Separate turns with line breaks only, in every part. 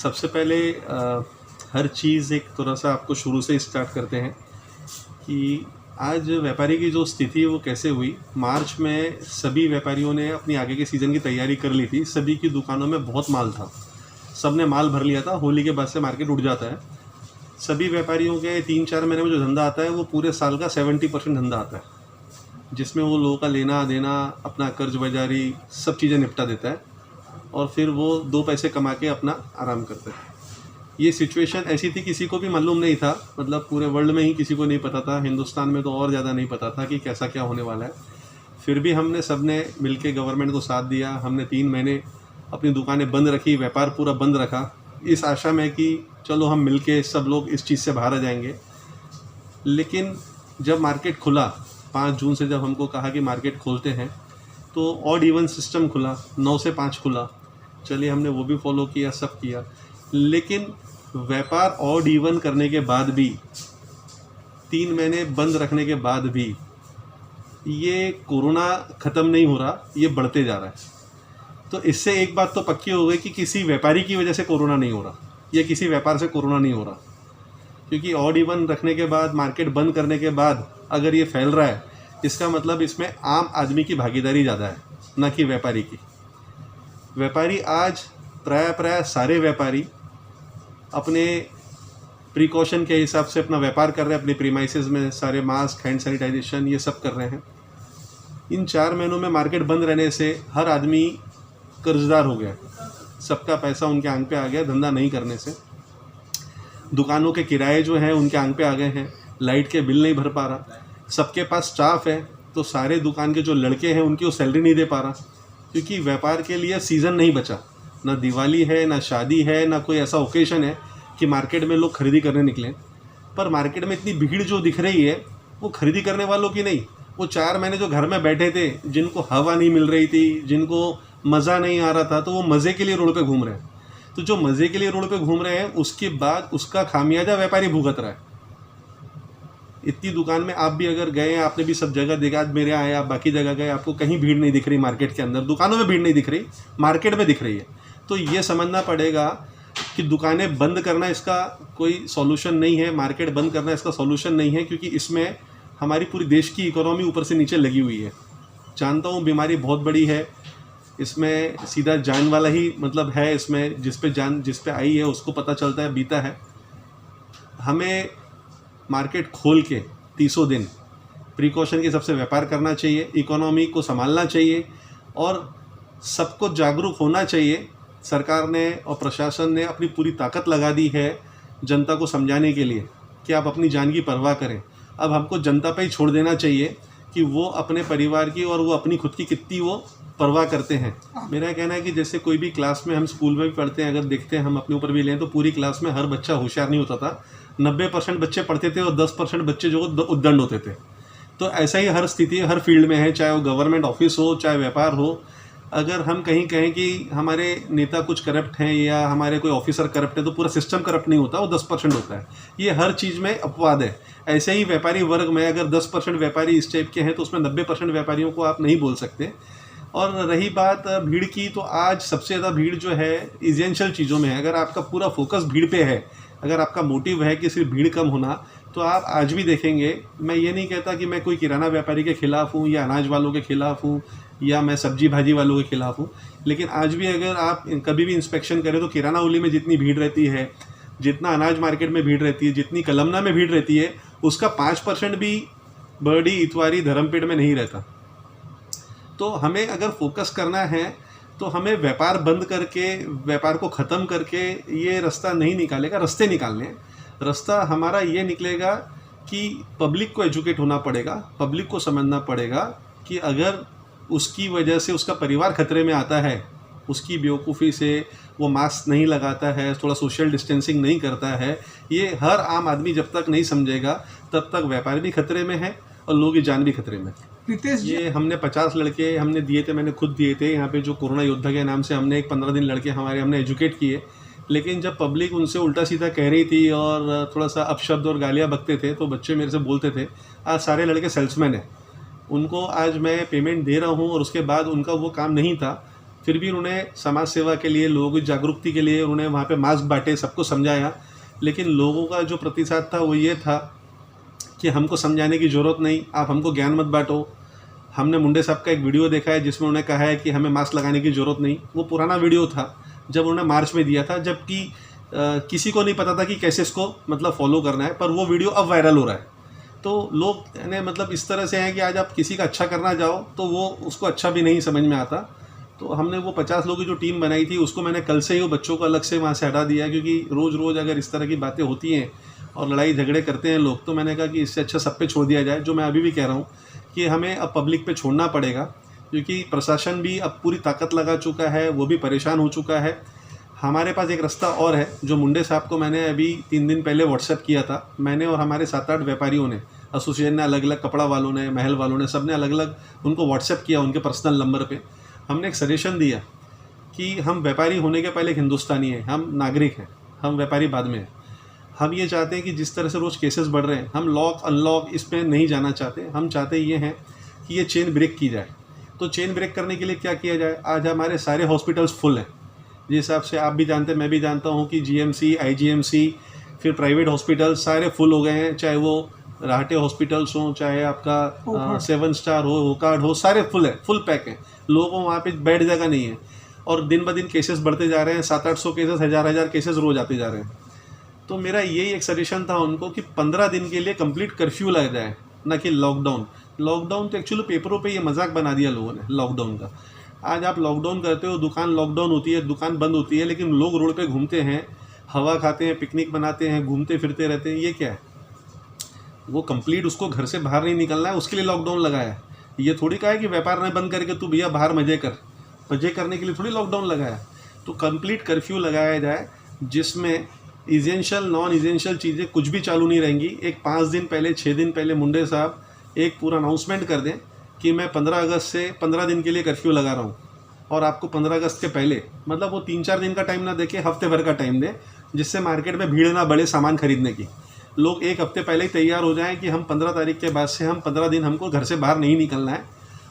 सबसे पहले हर चीज़ एक थोड़ा-सा आपको शुरू से स्टार्ट करते हैं कि आज व्यापारी की जो स्थिति है वो कैसे हुई। मार्च में सभी व्यापारियों ने अपनी आगे के सीज़न की तैयारी कर ली थी। सभी की दुकानों में बहुत माल था। सबने माल भर लिया था। होली के बाद से मार्केट उठ जाता है। सभी व्यापारियों के 3-4 महीने में जो धंधा आता है वो पूरे साल का 70% धंधा आता है, जिसमें वो लोगों का लेना-देना, अपना कर्ज बाजारी सब चीज़ें निपटा देता है और फिर वो 2 पैसे कमा के अपना आराम करता है। ये सिचुएशन ऐसी थी, किसी को भी मालूम नहीं था, मतलब पूरे वर्ल्ड में ही किसी को नहीं पता था। हिंदुस्तान में तो और ज़्यादा नहीं पता था कि कैसा क्या होने वाला है। फिर भी हमने सबने मिलके गवर्नमेंट को साथ दिया। हमने 3 महीने अपनी दुकानें बंद रखी, व्यापार पूरा बंद रखा, इस आशा में कि चलो हम मिलके सब लोग इस चीज़ से बाहर आ जाएंगे। लेकिन जब मार्केट खुला 5 जून से, जब हमको कहा कि मार्केट खोलते हैं, तो ऑड इवन सिस्टम खुला, 9 से 5 खुला। चलिए हमने वो भी फॉलो किया, सब किया। लेकिन व्यापार ऑड इवन करने के बाद भी, 3 महीने बंद रखने के बाद भी, ये कोरोना ख़त्म नहीं हो रहा, ये बढ़ते जा रहा है। तो इससे एक बात तो पक्की हो गई कि किसी व्यापारी की वजह से कोरोना नहीं हो रहा, या किसी व्यापार से कोरोना नहीं हो रहा। क्योंकि ऑड इवन रखने के बाद, मार्केट बंद करने के बाद अगर ये फैल रहा है, इसका मतलब इसमें आम आदमी की भागीदारी ज़्यादा है, ना कि व्यापारी की। व्यापारी आज प्राय सारे व्यापारी अपने प्रिकॉशन के हिसाब से अपना व्यापार कर रहे हैं। अपने प्रीमाइसेस में सारे मास्क, हैंड सैनिटाइजेशन, ये सब कर रहे हैं। इन 4 महीनों में मार्केट बंद रहने से हर आदमी कर्जदार हो गया। सबका पैसा उनके आंख पे आ गया धंधा नहीं करने से। दुकानों के किराए जो हैं उनके आंख पे आ गए हैं। लाइट के बिल नहीं भर पा रहा। सबके पास स्टाफ है तो सारे दुकान के जो लड़के हैं उनकी वो सैलरी नहीं दे पा रहा, क्योंकि व्यापार के लिए सीज़न नहीं बचा। ना दिवाली है, ना शादी है, ना कोई ऐसा ओकेशन है कि मार्केट में लोग खरीदी करने निकलें। पर मार्केट में इतनी भीड़ जो दिख रही है वो खरीदी करने वालों की नहीं। वो 4 महीने जो घर में बैठे थे, जिनको हवा नहीं मिल रही थी, जिनको मज़ा नहीं आ रहा था, तो वो मज़े के लिए रोड पे घूम रहे हैं। तो जो मज़े के लिए रोड पे घूम रहे हैं, उसके बाद उसका खामियाजा व्यापारी भुगत रहा है। इतनी दुकान में आप भी अगर गए, आपने भी सब जगह देखा, आज मेरे आए, आप बाकी जगह गए, आपको कहीं भीड़ नहीं दिख रही। मार्केट के अंदर दुकानों में भीड़ नहीं दिख रही, मार्केट में दिख रही है। तो ये समझना पड़ेगा कि दुकानें बंद करना इसका कोई सॉल्यूशन नहीं है, मार्केट बंद करना इसका सॉल्यूशन नहीं है, क्योंकि इसमें हमारी पूरी देश की इकोनॉमी ऊपर से नीचे लगी हुई है। जानता हूँ बीमारी बहुत बड़ी है, इसमें सीधा जान वाला ही मतलब है, इसमें जिस पे आई है उसको पता चलता है, बीता है। हमें मार्केट खोल के 30 दिन प्रिकॉशन के हिसाब से व्यापार करना चाहिए, इकोनॉमी को संभालना चाहिए और सबको जागरूक होना चाहिए। सरकार ने और प्रशासन ने अपनी पूरी ताकत लगा दी है जनता को समझाने के लिए कि आप अपनी जान की परवाह करें। अब हमको जनता पे ही छोड़ देना चाहिए कि वो अपने परिवार की और वो अपनी खुद की कितनी वो परवाह करते हैं। मेरा कहना है कि जैसे कोई भी क्लास में, हम स्कूल में भी पढ़ते हैं, अगर देखते हैं, हम अपने ऊपर भी लें, तो पूरी क्लास में हर बच्चा होशियार नहीं होता था। 90% बच्चे पढ़ते थे और 10% बच्चे जो उद्दंड होते थे। तो ऐसा ही हर स्थिति हर फील्ड में है, चाहे वो गवर्नमेंट ऑफिस हो, चाहे व्यापार हो। अगर हम कहीं कहें कि हमारे नेता कुछ करप्ट हैं या हमारे कोई ऑफिसर करप्ट है, तो पूरा सिस्टम करप्ट नहीं होता, वो 10% होता है। ये हर चीज़ में अपवाद है। ऐसे ही व्यापारी वर्ग में अगर 10% व्यापारी इस टाइप के हैं, तो उसमें 90% व्यापारियों को आप नहीं बोल सकते। और रही बात भीड़ की, तो आज सबसे ज़्यादा भीड़ जो है एसेंशियल चीज़ों में है। अगर आपका पूरा फोकस भीड़ पे है, अगर आपका मोटिव है कि सिर्फ भीड़ कम होना, तो आप आज भी देखेंगे। मैं ये नहीं कहता कि मैं कोई किराना व्यापारी के खिलाफ़ हूँ या अनाज वालों के खिलाफ़ हूँ या मैं सब्जी भाजी वालों के खिलाफ़ हूँ, लेकिन आज भी अगर आप कभी भी इंस्पेक्शन करें तो किराना ओली में जितनी भीड़ रहती है, जितना अनाज मार्केट में भीड़ रहती है, जितनी कलमना में भीड़ रहती है, उसका 5% भी बर्डी, इतवारी, धर्मपेट में नहीं रहता। तो हमें अगर फोकस करना है तो हमें व्यापार बंद करके, व्यापार को ख़त्म करके ये रास्ता नहीं निकालेगा। रास्ते निकालने हैं। रास्ता हमारा ये निकलेगा कि पब्लिक को एजुकेट होना पड़ेगा, पब्लिक को समझना पड़ेगा कि अगर उसकी वजह से उसका परिवार खतरे में आता है, उसकी बेवकूफ़ी से वो मास्क नहीं लगाता है, थोड़ा सोशल डिस्टेंसिंग नहीं करता है, ये हर आम आदमी जब तक नहीं समझेगा तब तक व्यापार भी खतरे में है और लोगों की जान भी खतरे में।
रितेश जी,
ये हमने 50 लड़के हमने दिए थे, मैंने खुद दिए थे यहाँ पे, जो कोरोना योद्धा के नाम से हमने एक 15 दिन लड़के हमारे हमने एजुकेट किए। लेकिन जब पब्लिक उनसे उल्टा सीधा कह रही थी और थोड़ा सा अपशब्द और गालियाँ बकते थे, तो बच्चे मेरे से बोलते थे। आज सारे लड़के सेल्समैन हैं, उनको आज मैं पेमेंट दे रहा हूँ और उसके बाद उनका वो काम नहीं था, फिर भी उन्होंने समाज सेवा के लिए, लोगों की जागरूकता के लिए उन्होंने वहाँ पे मास्क बांटे, सबको समझाया। लेकिन लोगों का जो प्रतिसाद था वो ये था कि हमको समझाने की ज़रूरत नहीं, आप हमको ज्ञान मत बांटो। हमने मुंडे साहब का एक वीडियो देखा है जिसमें उन्होंने कहा है कि हमें मास्क लगाने की ज़रूरत नहीं। वो पुराना वीडियो था जब उन्होंने मार्च में दिया था, जबकि किसी को नहीं पता था कि कैसे इसको मतलब फॉलो करना है, पर वो वीडियो अब वायरल हो रहा है। तो लोग ने मतलब इस तरह से हैं कि आज आप किसी का अच्छा करना जाओ तो वो उसको अच्छा भी नहीं समझ में आता। तो हमने वो 50 लोगों की जो टीम बनाई थी उसको मैंने कल से ही वो बच्चों को अलग से वहाँ से हटा दिया, क्योंकि रोज़ रोज़ अगर इस तरह की बातें होती हैं और लड़ाई झगड़े करते हैं लोग, तो मैंने कहा कि इससे अच्छा सब पे छोड़ दिया जाए। जो मैं अभी भी कह रहा हूँ कि हमें अब पब्लिक पे छोड़ना पड़ेगा, क्योंकि प्रशासन भी अब पूरी ताकत लगा चुका है, वो भी परेशान हो चुका है। हमारे पास एक रास्ता और है जो मुंडे साहब को मैंने अभी 3 दिन पहले व्हाट्सएप किया था। मैंने और हमारे 7-8 व्यापारियों ने, एसोसिएशन ने अलग अलग, कपड़ा वालों ने, महल वालों ने, सब ने अलग अलग उनको व्हाट्सएप किया उनके पर्सनल नंबर पे। हमने एक सजेशन दिया कि हम व्यापारी होने के पहले एक हिंदुस्तानी हैं, हम नागरिक हैं, हम व्यापारी बाद में हैं। हम ये चाहते हैं कि जिस तरह से रोज़ केसेस बढ़ रहे हैं, हम लॉक अनलॉक इसमें नहीं जाना चाहते। हम चाहते ये हैं कि ये चेन ब्रेक की जाए। तो चेन ब्रेक करने के लिए क्या किया जाए? आज हमारे सारे हॉस्पिटल्स फुल हैं। जिस हिसाब से आप भी जानते हैं, मैं भी जानता हूँ कि जीएमसी, आईजीएमसी, फिर प्राइवेट हॉस्पिटल सारे फुल हो गए हैं। चाहे वो राहटे हॉस्पिटल्स हों, चाहे आपका 7 स्टार हो, ओकार्ड हो, सारे फुल है, फुल पैक हैं। लोगों को वहाँ पे बैठ जगह नहीं है। और दिन ब दिन केसेस बढ़ते जा रहे हैं, 700-800 केसेस, 1000-1000 केसेस रोज आते जा रहे हैं। तो मेरा यही एक सजेशन था उनको कि 15 दिन के लिए कंप्लीट कर्फ्यू लग जाए, ना कि लॉकडाउन। लॉकडाउन तो एक्चुअली पेपरों पे ये मजाक बना दिया लोगों ने लॉकडाउन का। आज आप लॉकडाउन करते हो, दुकान लॉकडाउन होती है, दुकान बंद होती है, लेकिन लोग रोड पे घूमते हैं, हवा खाते हैं, पिकनिक बनाते हैं, घूमते फिरते रहते हैं। ये क्या है? वो कंप्लीट उसको घर से बाहर नहीं निकलना है, उसके लिए लॉकडाउन लगाया है। ये थोड़ी कहा है कि व्यापार नहीं बंद करके तू भैया बाहर मजे कर। मजे करने के लिए थोड़ी लॉकडाउन लगाया है। तो कंप्लीट कर्फ्यू लगाया जाए जिसमें इजेंशियल नॉन इजेंशियल चीज़ें कुछ भी चालू नहीं रहेंगी। एक 5 दिन पहले, 6 दिन पहले मुंडे साहब एक पूरा अनाउंसमेंट कर दें कि मैं 15 अगस्त से 15 दिन के लिए कर्फ्यू लगा रहा हूँ, और आपको 15 अगस्त के पहले, मतलब वो 3-4 दिन का टाइम ना देके हफ्ते भर का टाइम दें, जिससे मार्केट में भीड़ ना बढ़े सामान खरीदने की। लोग एक हफ्ते पहले ही तैयार हो जाएं कि हम 15 तारीख के बाद से हम 15 दिन हमको घर से बाहर नहीं निकलना है।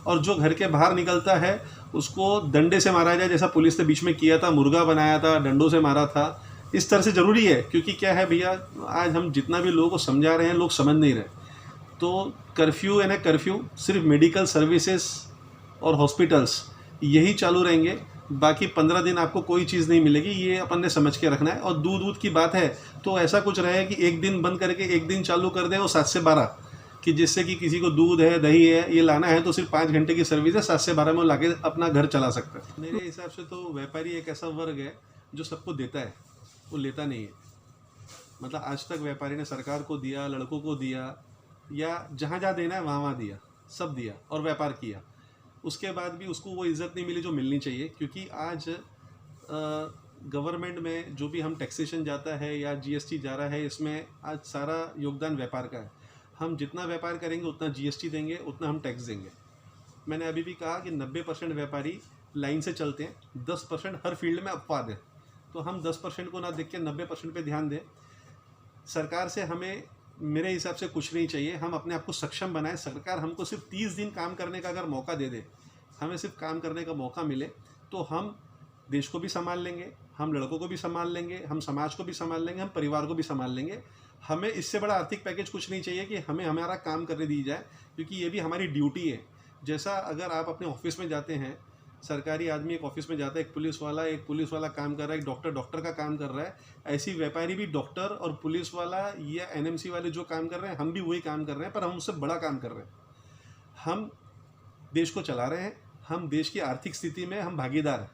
और जो घर के बाहर निकलता है उसको डंडे से मारा जाए, जैसा पुलिस ने बीच में किया था, मुर्गा बनाया था, डंडों से मारा था। इस तरह से ज़रूरी है, क्योंकि क्या है भैया, आज हम जितना भी लोगों को समझा रहे हैं लोग समझ नहीं रहे। तो कर्फ्यू यानी कर्फ्यू सिर्फ मेडिकल सर्विसेज और हॉस्पिटल्स यही चालू रहेंगे, बाकी 15 दिन आपको कोई चीज़ नहीं मिलेगी। ये अपन ने समझ के रखना है। और दूध की बात है तो ऐसा कुछ रहे कि एक दिन बंद करके एक दिन चालू कर दें, वो 7 से 12, कि जिससे कि किसी को दूध है, दही है, ये लाना है तो सिर्फ 5 घंटे की सर्विस है, 7 से 12 में वो लाके अपना घर चला सकता है। मेरे हिसाब से तो व्यापारी एक ऐसा वर्ग है जो सबको देता है, वो लेता नहीं है। मतलब आज तक व्यापारी ने सरकार को दिया, लड़कों को दिया, या जहाँ जहाँ देना है वहाँ वहाँ दिया, सब दिया और व्यापार किया। उसके बाद भी उसको वो इज़्ज़त नहीं मिली जो मिलनी चाहिए। क्योंकि आज गवर्नमेंट में जो भी हम टैक्सेशन जाता है या जीएसटी जा रहा है, इसमें आज सारा योगदान व्यापार का है। हम जितना व्यापार करेंगे उतना जीएसटी देंगे, उतना हम टैक्स देंगे। मैंने अभी भी कहा कि 90% व्यापारी लाइन से चलते हैं, 10% हर फील्ड में अपवाद है। तो हम 10% को ना देख के 90% पे ध्यान दें। सरकार से हमें मेरे हिसाब से कुछ नहीं चाहिए, हम अपने आप को सक्षम बनाएं। सरकार हमको सिर्फ 30 दिन काम करने का अगर मौका दे दे, हमें सिर्फ काम करने का मौका मिले, तो हम देश को भी संभाल लेंगे, हम लड़कों को भी संभाल लेंगे, हम समाज को भी संभाल लेंगे, हम परिवार को भी संभाल लेंगे। हमें इससे बड़ा आर्थिक पैकेज कुछ नहीं चाहिए कि हमें हमारा काम करने दी जाए, क्योंकि ये भी हमारी ड्यूटी है। जैसा अगर आप अपने ऑफिस में जाते हैं, सरकारी आदमी एक ऑफिस में जाता है, एक पुलिस वाला काम कर रहा है, एक डॉक्टर का काम कर रहा है, ऐसी व्यापारी भी डॉक्टर और पुलिस वाला या एनएमसी वाले जो काम कर रहे हैं, हम भी वही काम कर रहे हैं, पर हम उससे बड़ा काम कर रहे हैं। हम देश को चला रहे हैं, हम देश की आर्थिक स्थिति में हम भागीदार हैं।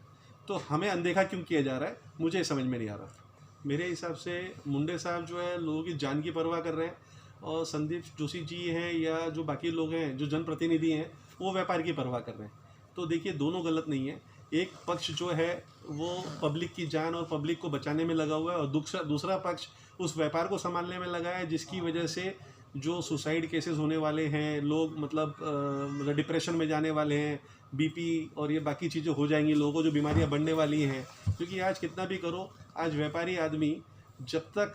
तो हमें अनदेखा क्यों किया जा रहा है, मुझे समझ में नहीं आ रहा। मेरे हिसाब से मुंडे साहब जो है लोगों की जान की परवाह कर रहे हैं, और संदीप जोशी जी हैं या जो बाकी लोग हैं जो जनप्रतिनिधि हैं, वो व्यापार की परवाह कर रहे हैं। तो देखिए, दोनों गलत नहीं है। एक पक्ष जो है वो पब्लिक की जान और पब्लिक को बचाने में लगा हुआ है, और दूसरा पक्ष उस व्यापार को संभालने में लगा है, जिसकी वजह से जो सुसाइड केसेस होने वाले हैं, लोग मतलब डिप्रेशन में जाने वाले हैं, बीपी और ये बाकी चीज़ें हो जाएंगी, लोगों को जो बीमारियां बढ़ने वाली हैं। क्योंकि आज कितना भी करो, आज व्यापारी आदमी जब तक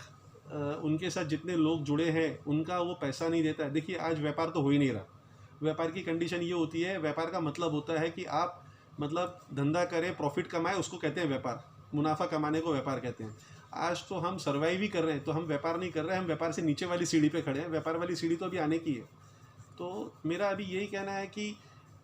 उनके साथ जितने लोग जुड़े हैं उनका वो पैसा नहीं देता है। देखिए, आज व्यापार तो हो ही नहीं रहा। व्यापार की कंडीशन ये होती है, व्यापार का मतलब होता है कि आप मतलब धंधा करे, प्रॉफिट कमाए, उसको कहते हैं व्यापार। मुनाफा कमाने को व्यापार कहते हैं। आज तो हम सर्वाइव ही कर रहे हैं, तो हम व्यापार नहीं कर रहे हैं, हम व्यापार से नीचे वाली सीढ़ी पे खड़े हैं। व्यापार वाली सीढ़ी तो अभी आने की है। तो मेरा अभी यही कहना है कि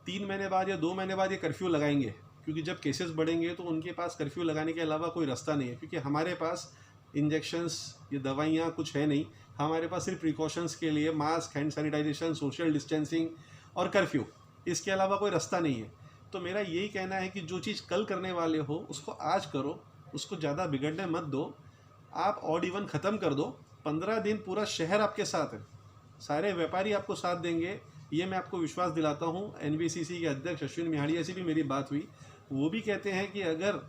3 महीने बाद या 2 महीने बाद ये कर्फ्यू लगाएंगे, क्योंकि जब केसेस बढ़ेंगे तो उनके पास कर्फ्यू लगाने के अलावा कोई रास्ता नहीं है, क्योंकि हमारे पास इंजेक्शंस, ये दवाइयाँ कुछ है नहीं। हमारे पास सिर्फ प्रिकॉशंस के लिए mask, hand sanitization, social distancing और कर्फ्यू, इसके अलावा कोई रास्ता नहीं है। तो मेरा यही कहना है कि जो चीज़ कल करने वाले हो उसको आज करो, उसको ज़्यादा बिगड़ने मत दो। आप ऑड इवन ख़त्म कर दो। 15 दिन पूरा शहर आपके साथ है, सारे व्यापारी आपको साथ देंगे, ये मैं आपको विश्वास दिलाता हूँ। एनबीसीसी के अध्यक्ष अश्विन मिहाड़िया से भी मेरी बात हुई, वो भी कहते हैं कि अगर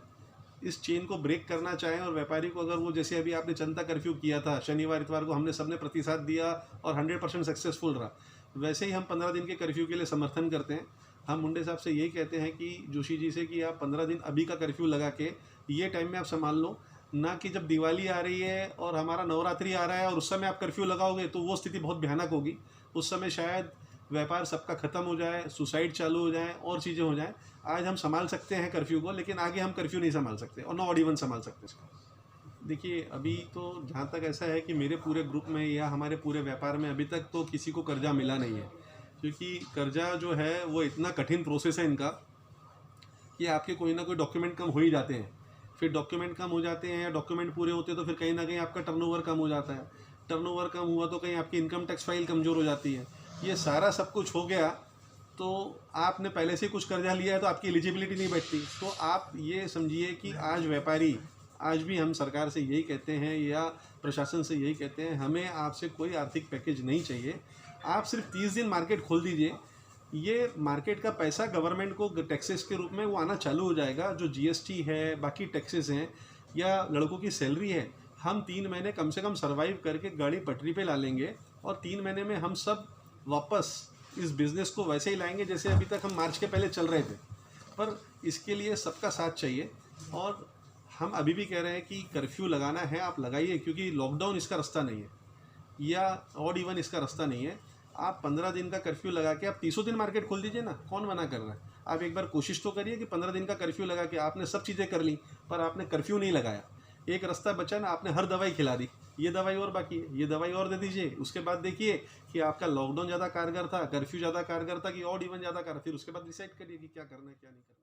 इस चेन को ब्रेक करना चाहें और व्यापारी को, अगर वो जैसे अभी आपने जनता कर्फ्यू किया था शनिवार इतवार को, हमने सबने प्रतिसाद दिया और 100% सक्सेसफुल रहा, वैसे ही हम 15 दिन के कर्फ्यू के लिए समर्थन करते हैं। हम मुंडे साहब से यही कहते हैं कि जोशी जी से कि आप 15 दिन अभी का कर्फ्यू लगा के ये टाइम में आप संभाल लो, ना कि जब दिवाली आ रही है और हमारा नवरात्रि आ रहा है और उस समय आप कर्फ्यू लगाओगे तो वो स्थिति बहुत भयानक होगी। उस समय शायद व्यापार सबका ख़त्म हो जाए, सुसाइड चालू हो जाए और चीज़ें हो जाएं। आज हम संभाल सकते हैं कर्फ्यू को, लेकिन आगे हम कर्फ्यू नहीं संभाल सकते और ना ऑड इवन संभाल सकते इसको। देखिए, अभी तो जहाँ तक ऐसा है कि मेरे पूरे ग्रुप में या हमारे पूरे व्यापार में अभी तक तो किसी को कर्जा मिला नहीं है, क्योंकि कर्जा जो है वो इतना कठिन प्रोसेस है इनका कि आपके कोई ना कोई डॉक्यूमेंट कम हो ही जाते हैं। फिर डॉक्यूमेंट कम हो जाते हैं या डॉक्यूमेंट पूरे होते हैं तो फिर कहीं ना कहीं आपका टर्नओवर कम हो जाता है। टर्नओवर कम हुआ तो कहीं आपकी इनकम टैक्स फाइल कमज़ोर हो जाती है। ये सारा सब कुछ हो गया तो आपने पहले से कुछ कर्जा लिया है तो आपकी एलिजिबिलिटी नहीं बैठती। तो आप ये समझिए कि आज व्यापारी, आज भी हम सरकार से यही कहते हैं या प्रशासन से यही कहते हैं, हमें आपसे कोई आर्थिक पैकेज नहीं चाहिए। आप सिर्फ 30 दिन मार्केट खोल दीजिए, ये मार्केट का पैसा गवर्नमेंट को टैक्सेस के रूप में वो आना चालू हो जाएगा। जो जीएसटी है, बाकी टैक्सेस हैं या लड़कों की सैलरी है, हम 3 महीने कम से कम सर्वाइव करके गाड़ी पटरी पे ला लेंगे और 3 महीने में हम सब वापस इस बिज़नेस को वैसे ही लाएंगे जैसे अभी तक हम मार्च के पहले चल रहे थे। पर इसके लिए सबका साथ चाहिए और हम अभी भी कह रहे हैं कि कर्फ्यू लगाना है आप लगाइए, क्योंकि लॉकडाउन इसका रास्ता नहीं है या ऑड इवन इसका रास्ता नहीं है। आप 15 दिन का कर्फ्यू लगा के आप 30 दिन मार्केट खोल दीजिए ना, कौन मना कर रहा है। आप एक बार कोशिश तो करिए कि 15 दिन का कर्फ्यू लगा के आपने सब चीज़ें कर ली पर आपने कर्फ्यू नहीं लगाया। एक रास्ता बचा ना, आपने हर दवाई खिला दी, ये दवाई और बाकी है, ये दवाई और दे दीजिए। उसके बाद देखिए कि आपका लॉकडाउन ज़्यादा कारगर था, कर्फ्यू ज़्यादा कारगर था कि ऑड इवन ज़्यादा कारगर, फिर उसके बाद डिसाइड करिए कि क्या करना है क्या नहीं करना।